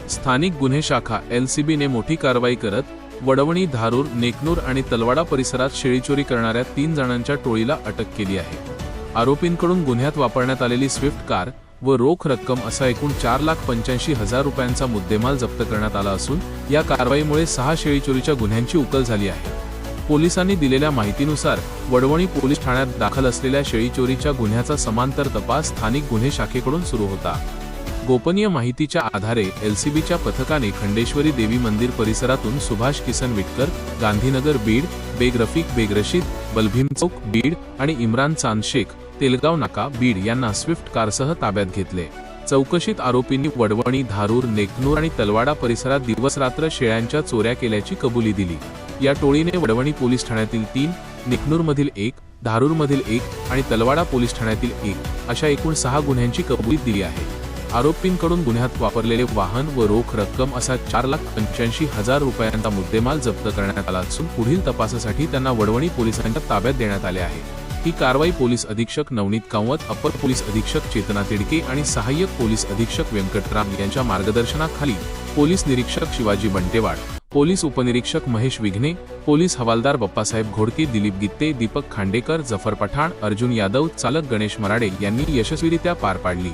स्थानिक गुन्हे शाखा LCB ने मोठी कारवाई करत वडवणी, धारूर, नेकनूर आणि तलवाडा परिसरात शेळी चोरी करणाऱ्या 3 जणांच्या टोळीला अटक केली आहे। आरोपींकडून गुन्ह्यात वापरण्यात आलेली स्विफ्ट कार व रोख रक्कम असा एकूण 4,85,000 रुपयांचा मुद्देमाल जप्त करण्यात आला असून या कारवाईमुळे 6 शेळी चोरीच्या गुन्ह्यांची उकल झाली आहे। पोलिसांनी दिलेल्या माहितीनुसार वडवणी पोलीस ठाण्यात दाखल असलेल्या शेळी चोरीच्या गुन्ह्याचा समांतर तपास स्थानिक गुन्हे शाखेकडून सुरू होता। गोपनीय माहितीच्या आधारे LCBच्या पथकाने खंडेश्वरी देवी मंदिर परिसरातून सुभाष किसन विटकर, गांधीनगर बीड, बेग रफीक बेग रशीद, बलभीम चौक बीड आणि इम्रान चांद शेख, तेलगाव नाका बीड यांना स्विफ्ट कारसह ताब्यात घेतले। चौकशीत आरोपींनी वडवणी, धारूर, नेकनूर आणि तलवाडा परिसरात दिवसरात्र शेळ्यांच्या चोऱ्या केल्याची कबुली दिली। या टोळीने वडवणी पोलीस ठाण्यातील 3, नेकनूरमधील 1, धारूरमधील 1 आणि तलवाडा पोलीस ठाण्यातील 1 अशा एकूण 6 गुन्ह्यांची कबुली दिली आहे। आरोपींकडून गुन्ह्यात वापरलेले वाहन व रोख रक्कम असा 4,85,000 रुपयांचा मुद्देमाल जप्त करण्यात आला असून पुढील तपासासाठी त्यांना वडवणी पोलिसांच्या ताब्यात देण्यात आले आहे। ही कारवाई पोलीस अधीक्षक नवनीत कामत, अपर पोलीस अधीक्षक चेतना तिडके आणि सहाय्यक पोलीस अधीक्षक व्यंकटराम यांच्या मार्गदर्शनाखाली पोलीस निरीक्षक शिवाजी बंटेवाड, पोलीस उपनिरीक्षक महेश विघ्ने, पोलीस हवालदार बप्पासाहेब घोडके, दिलीप गित्ते, दीपक खांडेकर, जफर पठाण, अर्जुन यादव, चालक गणेश मराडे यांनी यशस्वीरित्या पार पाडली।